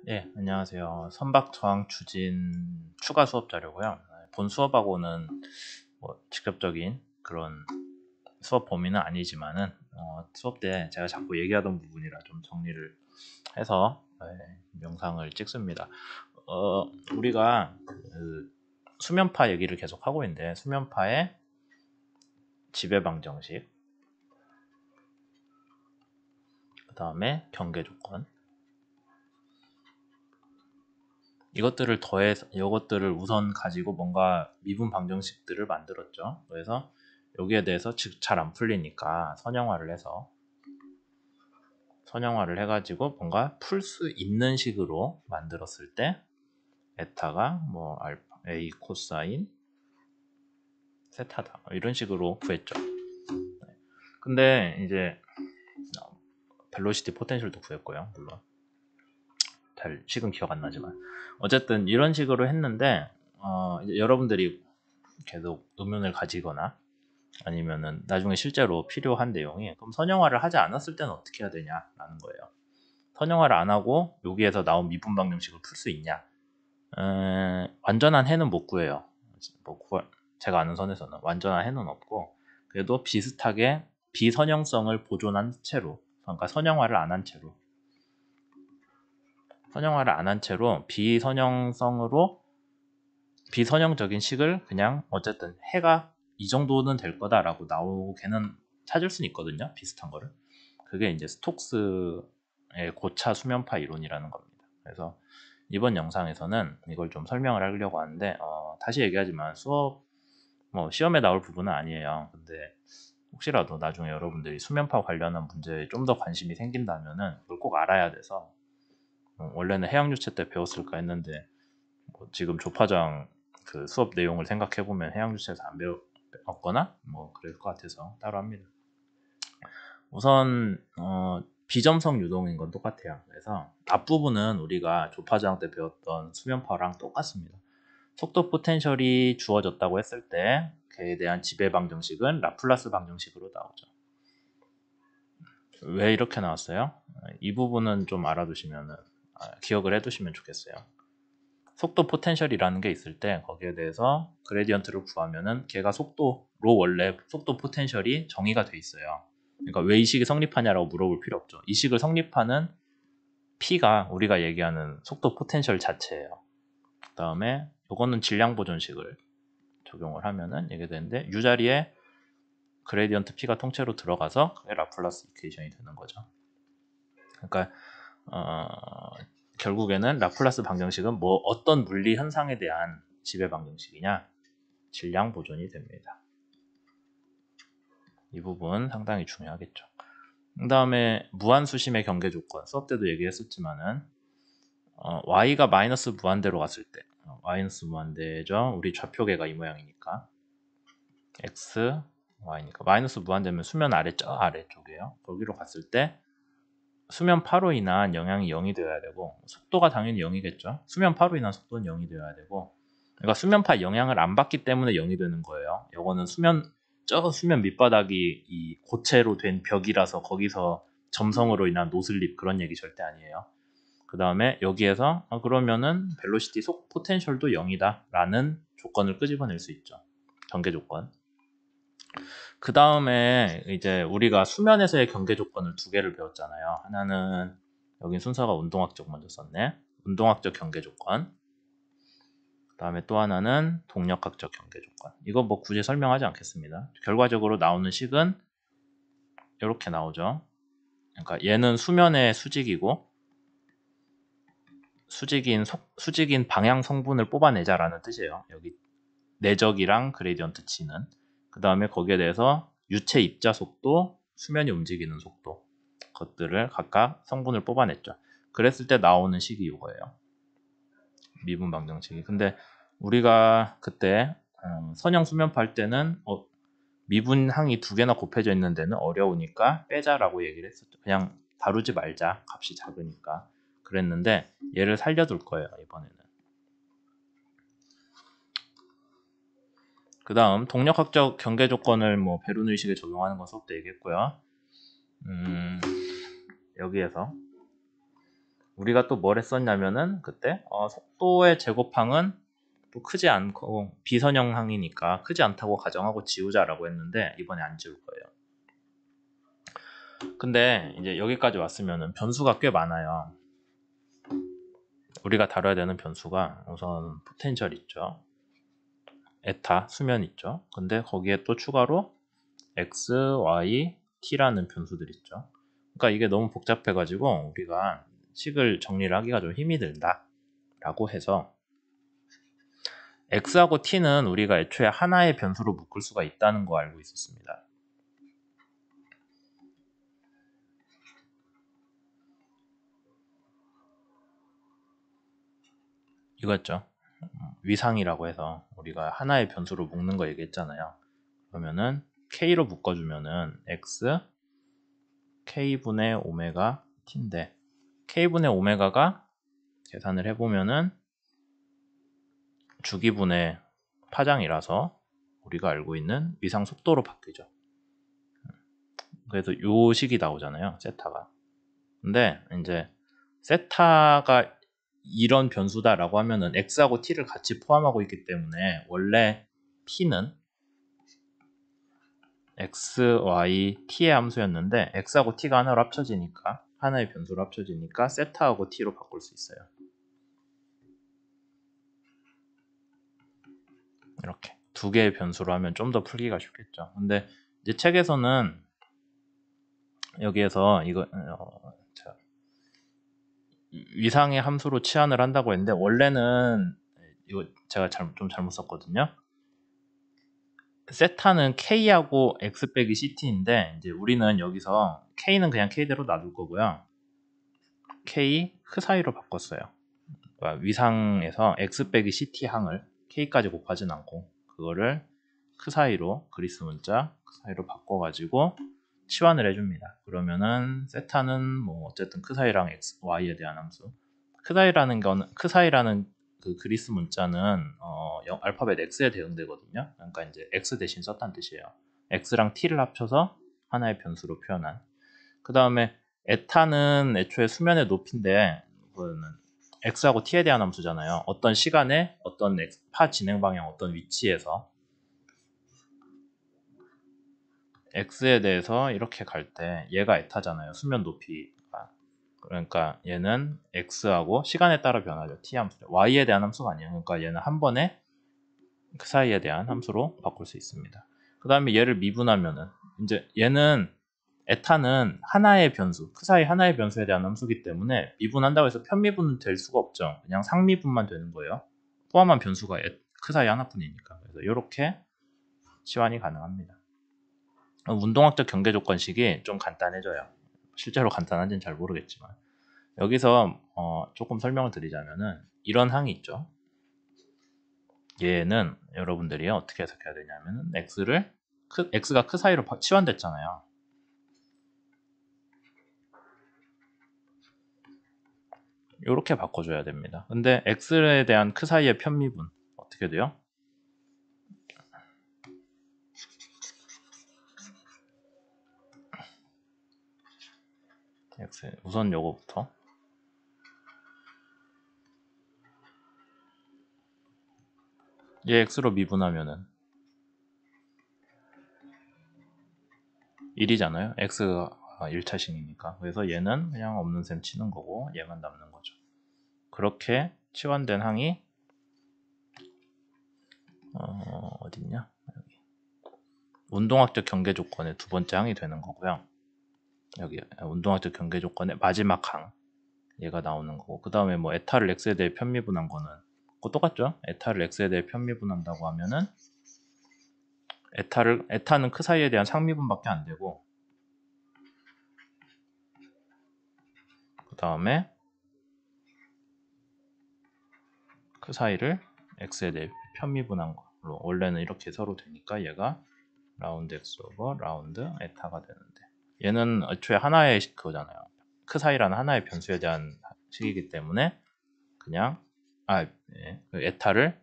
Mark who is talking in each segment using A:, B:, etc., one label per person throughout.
A: 예, 안녕하세요. 선박 저항 추진 추가 수업 자료고요. 본 수업하고는 뭐 직접적인 그런 수업 범위는 아니지만은 수업 때 제가 자꾸 얘기하던 부분이라 좀 정리를 해서 영상을 찍습니다. 우리가 그 수면파 얘기를 계속 하고 있는데 수면파의 지배방정식, 그 다음에 경계 조건, 이것들을 더해서 이것들을 우선 가지고 뭔가 미분 방정식들을 만들었죠. 그래서 여기에 대해서 잘 안 풀리니까 선형화를 해가지고 뭔가 풀 수 있는 식으로 만들었을 때 에타가 뭐 알파 a 코사인 세타다 이런 식으로 구했죠. 근데 이제 벨로시티 포텐셜도 구했고요. 물론 식은 기억 안 나지만 어쨌든 이런 식으로 했는데 이제 여러분들이 계속 의문을 가지거나 아니면은 나중에 실제로 필요한 내용이 그럼 선형화를 하지 않았을 때는 어떻게 해야 되냐라는 거예요. 선형화를 안 하고 여기에서 나온 미분 방정식을 풀 수 있냐? 완전한 해는 못 구해요. 제가 아는 선에서는 완전한 해는 없고 그래도 비슷하게 비선형성을 보존한 채로, 그러니까 선형화를 안 한 채로 비선형적인 식을 그냥 어쨌든 해가 이 정도는 될 거다라고 나오게는 찾을 수는 있거든요. 비슷한 거를. 그게 이제 스톡스의 고차 수면파 이론이라는 겁니다. 그래서 이번 영상에서는 이걸 좀 설명을 하려고 하는데 다시 얘기하지만 시험에 나올 부분은 아니에요. 근데 혹시라도 나중에 여러분들이 수면파 관련한 문제에 좀 더 관심이 생긴다면은 그걸 꼭 알아야 돼서 원래는 해양유체 때 배웠을까 했는데 지금 조파장 그 수업 내용을 생각해 보면 해양유체에서 안 배웠거나 뭐 그럴 것 같아서 따로 합니다. 우선 비점성 유동인 건 똑같아요. 그래서 앞부분은 우리가 조파장 때 배웠던 수면파랑 똑같습니다. 속도 포텐셜이 주어졌다고 했을 때 그에 대한 지배 방정식은 라플라스 방정식으로 나오죠. 왜 이렇게 나왔어요? 이 부분은 좀 알아두시면 기억을 해두시면 좋겠어요. 속도 포텐셜이라는 게 있을 때 거기에 대해서 그레디언트를 구하면은 걔가 속도로 원래 속도 포텐셜이 정의가 돼 있어요. 그러니까 왜 이 식이 성립하냐라고 물어볼 필요 없죠. 이 식을 성립하는 P가 우리가 얘기하는 속도 포텐셜 자체예요. 그 다음에 이거는 질량 보존식을 적용을 하면은 이게 되는데 U 자리에 그레디언트 P가 통째로 들어가서 그게 라플라스 이퀘이션이 되는 거죠. 그러니까 결국에는 라플라스 방정식은 뭐 어떤 물리 현상에 대한 지배 방정식이냐? 질량 보존이 됩니다. 이 부분 상당히 중요하겠죠. 그 다음에 무한수심의 경계 조건, 수업 때도 얘기했었지만은 y가 마이너스 무한대로 갔을 때 마이너스 무한대죠. 우리 좌표계가 이 모양이니까 x, y니까 마이너스 무한대면 수면 아래쪽이에요. 거기로 갔을 때 수면파로 인한 영향이 0이 되어야 되고 속도가 당연히 0이겠죠. 수면파로 인한 속도는 0이 되어야 되고 그러니까 수면파 영향을 안 받기 때문에 0이 되는 거예요. 이거는 수면 밑바닥이 이 고체로 된 벽이라서 거기서 점성으로 인한 노슬립 그런 얘기 절대 아니에요. 그 다음에 여기에서 그러면은 벨로시티 속 포텐셜도 0이다 라는 조건을 끄집어낼 수 있죠. 경계 조건. 그 다음에 이제 우리가 수면에서의 경계 조건을 두 개를 배웠잖아요. 하나는 여기 순서가 운동학적 먼저 썼네. 운동학적 경계 조건. 그 다음에 또 하나는 동력학적 경계 조건. 이거 뭐 굳이 설명하지 않겠습니다. 결과적으로 나오는 식은 이렇게 나오죠. 그러니까 얘는 수면의 수직이고 수직인 방향 성분을 뽑아내자라는 뜻이에요. 여기 내적이랑 그레디언트 치는. 그 다음에 거기에 대해서 유체 입자 속도, 수면이 움직이는 속도 것들을 각각 성분을 뽑아냈죠. 그랬을 때 나오는 식이 이거예요. 미분 방정식이. 근데 우리가 그때 선형 수면파 할 때는 미분항이 두 개나 곱해져 있는 데는 어려우니까 빼자라고 얘기를 했었죠. 그냥 다루지 말자. 값이 작으니까. 그랬는데 얘를 살려둘 거예요. 이번에는. 그 다음 동력학적 경계 조건을 뭐 베른 의식에 적용하는 건 수업 때 얘기했고요. 여기에서 우리가 또 뭘 했었냐면은 그때 속도의 제곱항은 또 크지 않고 비선형항이니까 크지 않다고 가정하고 지우자라고 했는데 이번에 안 지울 거예요. 근데 이제 여기까지 왔으면은 변수가 꽤 많아요. 우리가 다뤄야 되는 변수가 우선 포텐셜 있죠. 에타, 수면 있죠. 근데 거기에 또 추가로 x, y, t라는 변수들 있죠. 그러니까 이게 너무 복잡해가지고 우리가 식을 정리를 하기가 좀 힘이 든다 라고 해서 x하고 t는 우리가 애초에 하나의 변수로 묶을 수가 있다는 거 알고 있었습니다. 이거였죠. 위상이라고 해서 우리가 하나의 변수로 묶는 거 얘기했잖아요. 그러면은 k로 묶어주면은 x k분의 오메가 t인데 k분의 오메가가 계산을 해보면은 주기분의 파장이라서 우리가 알고 있는 위상 속도로 바뀌죠. 그래서 요 식이 나오잖아요. 세타가. 근데 이제 세타가 이런 변수다라고 하면은 x하고 t를 같이 포함하고 있기 때문에 원래 p는 x, y, t의 함수였는데 x하고 t가 하나로 합쳐지니까 하나의 변수로 합쳐지니까 세타하고 t로 바꿀 수 있어요. 이렇게 두 개의 변수로 하면 좀 더 풀기가 쉽겠죠. 근데 이제 책에서는 여기에서 이거 위상의 함수로 치환을 한다고 했는데 원래는 이거 제가 좀 잘못 썼거든요. 세타는 k하고 x 빼기 ct인데 이제 우리는 여기서 k는 그냥 k대로 놔둘 거고요. k 그 사이로 바꿨어요. 그러니까 위상에서 x 빼기 ct 항을 k까지 곱하진 않고 그거를 그 사이로 그리스 문자 그 사이로 바꿔가지고 치환을 해줍니다. 그러면은 세타는 뭐 어쨌든 그 사이랑 x, y에 대한 함수. 그 사이라는 그 그리스 문자는 알파벳 x에 대응되거든요. 그러니까 이제 x 대신 썼다는 뜻이에요. x랑 t를 합쳐서 하나의 변수로 표현한. 그 다음에 에타는 애초에 수면의 높이인데 그거는 x하고 t에 대한 함수잖아요. 어떤 시간에 어떤 파 진행 방향 어떤 위치에서 x에 대해서 이렇게 갈 때 얘가 에타잖아요. 수면 높이가. 그러니까 얘는 x하고 시간에 따라 변하죠. t 함수. y에 대한 함수가 아니에요. 그러니까 얘는 한 번에 그 사이에 대한 함수로 바꿀 수 있습니다. 그 다음에 얘를 미분하면은 이제 얘는 에타는 하나의 변수, 그 사이 하나의 변수에 대한 함수기 때문에 미분한다고 해서 편미분은 될 수가 없죠. 그냥 상미분만 되는 거예요. 포함한 변수가 그 사이 하나뿐이니까. 그래서 이렇게 치환이 가능합니다. 운동학적 경계 조건식이 좀 간단해져요. 실제로 간단한지는 잘 모르겠지만 여기서 조금 설명을 드리자면은 이런 항이 있죠. 얘는 여러분들이 어떻게 해석해야 되냐면은 x가 그 사이로 치환됐잖아요. 이렇게 바꿔줘야 됩니다. 근데 x에 대한 그 사이의 편미분 어떻게 돼요? 우선 요거부터 얘 x로 미분하면은 1이잖아요. x가 1차식이니까. 그래서 얘는 그냥 없는 셈 치는 거고 얘만 남는 거죠. 그렇게 치환된 항이 어딨냐? 여기. 운동학적 경계 조건의 두 번째 항이 되는 거고요. 여기 운동학적 경계 조건의 마지막 항 얘가 나오는 거고 그 다음에 뭐 에타를 x에 대해 편미분한 거는 그거 똑같죠? 에타를 x에 대해 편미분한다고 하면은 에타는 그 사이에 대한 상미분밖에 안 되고 그 다음에 그 사이를 x에 대해 편미분한 걸로 원래는 이렇게 서로 되니까 얘가 라운드 x 오버 라운드 에타가 되는데 얘는 애초에 하나의 그거잖아요. 그 사이라는 하나의 변수에 대한 식이기 때문에 그냥 그 에타를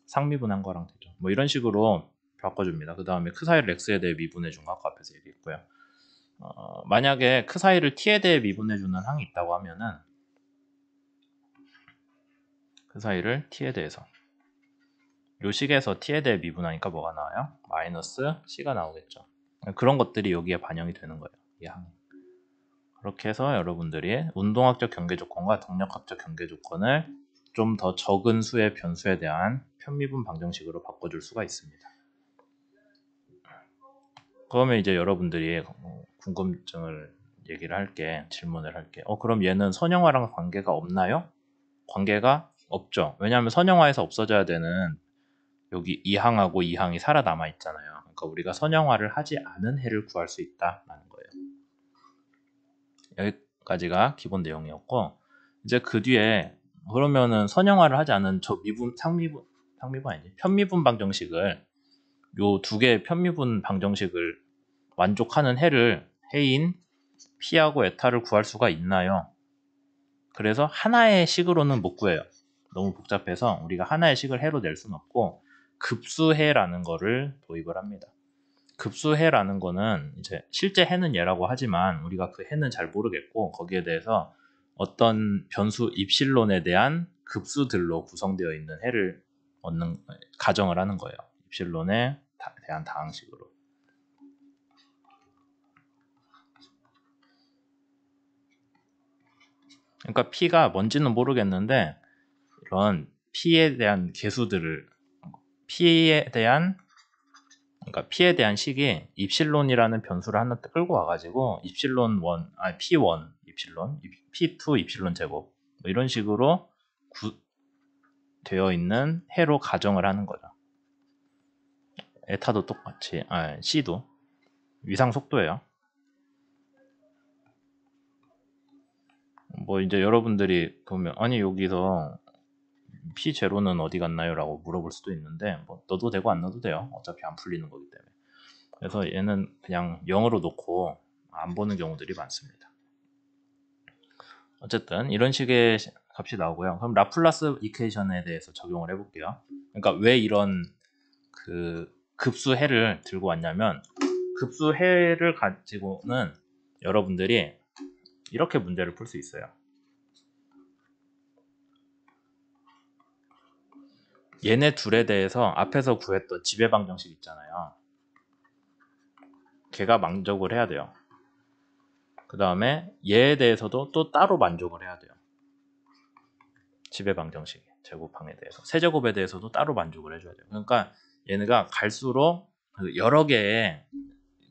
A: 상미분한 거랑 되죠. 뭐 이런 식으로 바꿔줍니다. 그 다음에 그 사이를 x에 대해 미분해준 거 아까 앞에서 얘기했고요. 만약에 그 사이를 t에 대해 미분해주는 항이 있다고 하면은 그 사이를 t에 대해서 요 식에서 t에 대해 미분하니까 뭐가 나와요? 마이너스 c가 나오겠죠. 그런 것들이 여기에 반영이 되는 거예요. 이 항. 그렇게 해서 여러분들이 운동학적 경계 조건과 동력학적 경계 조건을 좀 더 적은 수의 변수에 대한 편미분 방정식으로 바꿔줄 수가 있습니다. 그러면 이제 여러분들이 궁금증을 얘기를 할게, 질문을 할게. 그럼 얘는 선형화랑 관계가 없나요? 관계가 없죠. 왜냐하면 선형화에서 없어져야 되는 여기 2항하고 2항이 살아남아 있잖아요. 그러니까 우리가 선형화를 하지 않은 해를 구할 수 있다라는 거예요. 여기까지가 기본 내용이었고, 이제 그 뒤에 그러면은 선형화를 하지 않은 저 상미분 아니지, 편미분 방정식을 요 두 개의 편미분 방정식을 만족하는 해인 P하고 에타를 구할 수가 있나요? 그래서 하나의 식으로는 못 구해요. 너무 복잡해서 우리가 하나의 식을 해로 낼 수는 없고 급수해라는 거를 도입을 합니다. 급수해라는 거는 이제 실제 해는 얘라고 하지만 우리가 그 해는 잘 모르겠고 거기에 대해서 어떤 변수 입실론에 대한 급수들로 구성되어 있는 해를 가정을 하는 거예요. 입실론에 대한 다항식으로. 그러니까 P가 뭔지는 모르겠는데 이런 P에 대한 개수들을 P에 대한 식이 입실론이라는 변수를 하나 끌고 와가지고 입실론 1, P1 입실론, P2 입실론 제곱 뭐 이런 식으로 되어 있는 해로 가정을 하는 거죠. 에타도 똑같이, C도 위상 속도예요. 뭐 이제 여러분들이 보면 아니 여기서 P0는 어디 갔나요? 라고 물어볼 수도 있는데 뭐 넣어도 되고 안 넣어도 돼요. 어차피 안 풀리는 거기 때문에. 그래서 얘는 그냥 0으로 놓고 안 보는 경우들이 많습니다. 어쨌든 이런 식의 값이 나오고요. 그럼 라플라스 이퀘이션에 대해서 적용을 해볼게요. 그러니까 왜 이런 그 급수해를 들고 왔냐면 급수해를 가지고는 여러분들이 이렇게 문제를 풀 수 있어요. 얘네 둘에 대해서 앞에서 구했던 지배방정식 있잖아요. 걔가 만족을 해야 돼요. 그 다음에 얘에 대해서도 또 따로 만족을 해야 돼요. 지배방정식 제곱항에 대해서 세제곱에 대해서도 따로 만족을 해줘야 돼요. 그러니까 얘네가 갈수록 여러 개의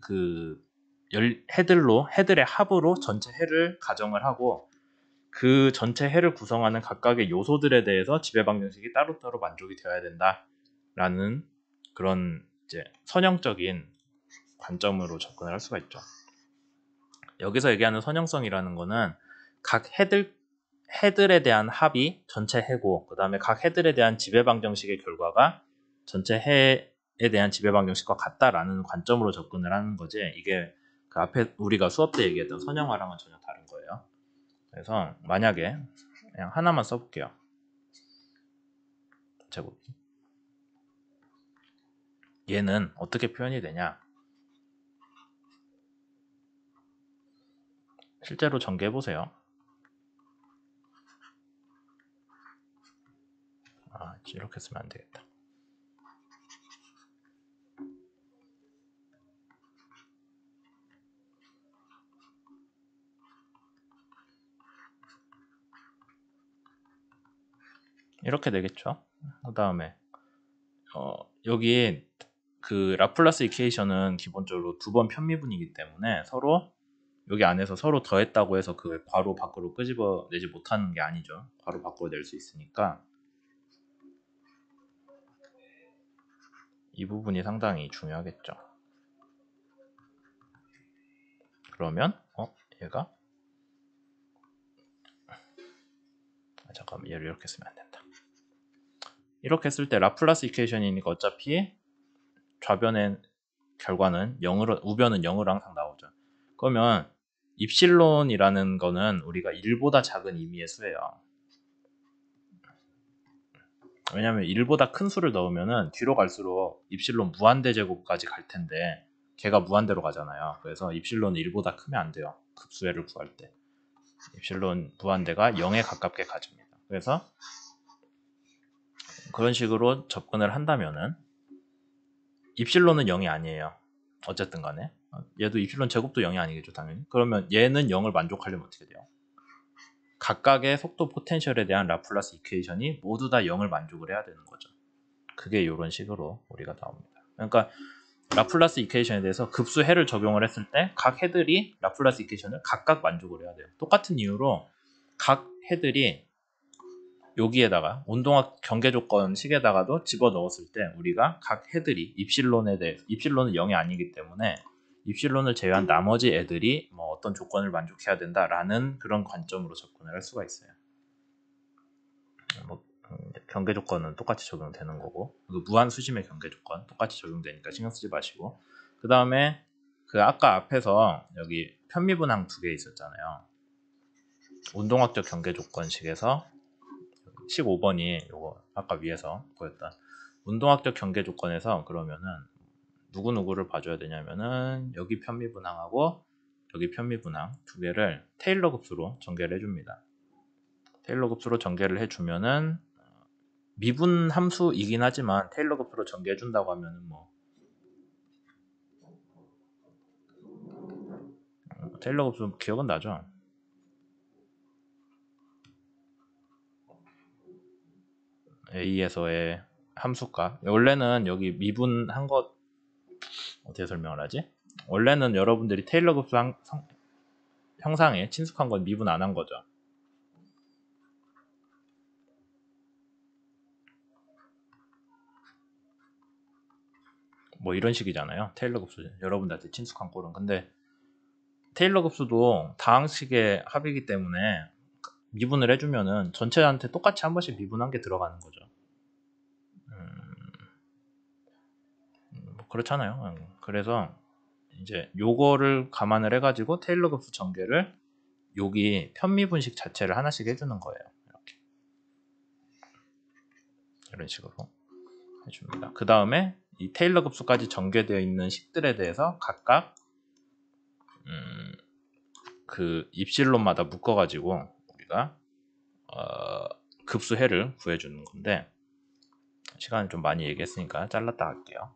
A: 그 해들의 합으로 전체 해를 가정을 하고 그 전체 해를 구성하는 각각의 요소들에 대해서 지배방정식이 따로따로 만족이 되어야 된다라는 그런 이제 선형적인 관점으로 접근을 할 수가 있죠. 여기서 얘기하는 선형성이라는 거는 각 해들에 대한 합이 전체 해고 그 다음에 각 해들에 대한 지배방정식의 결과가 전체 해에 대한 지배방정식과 같다라는 관점으로 접근을 하는 거지 이게 그 앞에 우리가 수업 때 얘기했던 선형화랑은 전혀 다른 거예요. 그래서 만약에 그냥 하나만 써볼게요. 제곱. 얘는 어떻게 표현이 되냐? 실제로 전개해보세요. 이렇게 쓰면 안 되겠다. 이렇게 되겠죠. 그 다음에 여기 그 라플라스 이퀘이션은 기본적으로 두 번 편미분이기 때문에 서로 여기 안에서 서로 더했다고 해서 그 괄호 밖으로 끄집어내지 못하는 게 아니죠. 괄호 밖으로 낼 수 있으니까 이 부분이 상당히 중요하겠죠. 그러면 얘가 잠깐만 얘를 이렇게 쓰면 안 된다. 이렇게 쓸 때 라플라스 이퀘이션이니까 어차피 좌변의 결과는 0으로 우변은 0으로 항상 나오죠. 그러면 입실론이라는 거는 우리가 1보다 작은 임의의 수예요. 왜냐면 1보다 큰 수를 넣으면은 뒤로 갈수록 입실론 무한대 제곱까지 갈 텐데 걔가 무한대로 가잖아요. 그래서 입실론은 1보다 크면 안 돼요. 급수해를 구할 때. 입실론 무한대가 0에 가깝게 가집니다. 그래서 그런 식으로 접근을 한다면은 입실론은 0이 아니에요. 어쨌든 간에 얘도 입실론 제곱도 0이 아니겠죠 당연히. 그러면 얘는 0을 만족하려면 어떻게 돼요? 각각의 속도 포텐셜에 대한 라플라스 이퀘이션이 모두 다 0을 만족을 해야 되는 거죠. 그게 이런 식으로 우리가 나옵니다. 그러니까 라플라스 이퀘이션에 대해서 급수 해를 적용을 했을 때 각 해들이 라플라스 이퀘이션을 각각 만족을 해야 돼요. 똑같은 이유로 각 해들이 여기에다가 온동학 경계 조건 식에다가도 집어 넣었을 때 우리가 각 해들이 입실론에 대해서 입실론은 0이 아니기 때문에 입실론을 제외한 나머지 애들이 뭐 어떤 조건을 만족해야 된다라는 그런 관점으로 접근을 할 수가 있어요. 뭐 경계 조건은 똑같이 적용되는 거고 무한 수심의 경계 조건 똑같이 적용되니까 신경 쓰지 마시고 그 다음에 그 아까 앞에서 여기 편미분항 2개 있었잖아요. 운동학적 경계 조건식에서 15번이 요거 아까 위에서 보였던 운동학적 경계 조건에서 그러면은 누구누구를 봐줘야 되냐면은 여기 편미분항하고 여기 편미분항 2개를 테일러 급수로 전개를 해줍니다. 테일러 급수로 전개를 해주면은 미분 함수이긴 하지만 테일러 급수로 전개해준다고 하면은 뭐 테일러 급수 기억은 나죠? A에서의 함수값 원래는 여기 미분한 것 어떻게 설명을 하지? 원래는 여러분들이 테일러 급수 형상에 친숙한 건 미분 안 한 거죠. 뭐 이런 식이잖아요. 테일러 급수 여러분들한테 친숙한 꼴은. 근데 테일러 급수도 다항식의 합이기 때문에 미분을 해주면은 전체한테 똑같이 한 번씩 미분한 게 들어가는 거죠. 뭐 그렇잖아요. 그래서 이제 요거를 감안을 해가지고 테일러 급수 전개를 여기 편미분식 자체를 하나씩 해주는 거예요. 이렇게 이런 식으로 해줍니다. 그 다음에 이 테일러 급수까지 전개되어 있는 식들에 대해서 각각 그 입실론마다 묶어가지고 우리가 급수해를 구해주는 건데 시간을 좀 많이 얘기했으니까 잘랐다 할게요.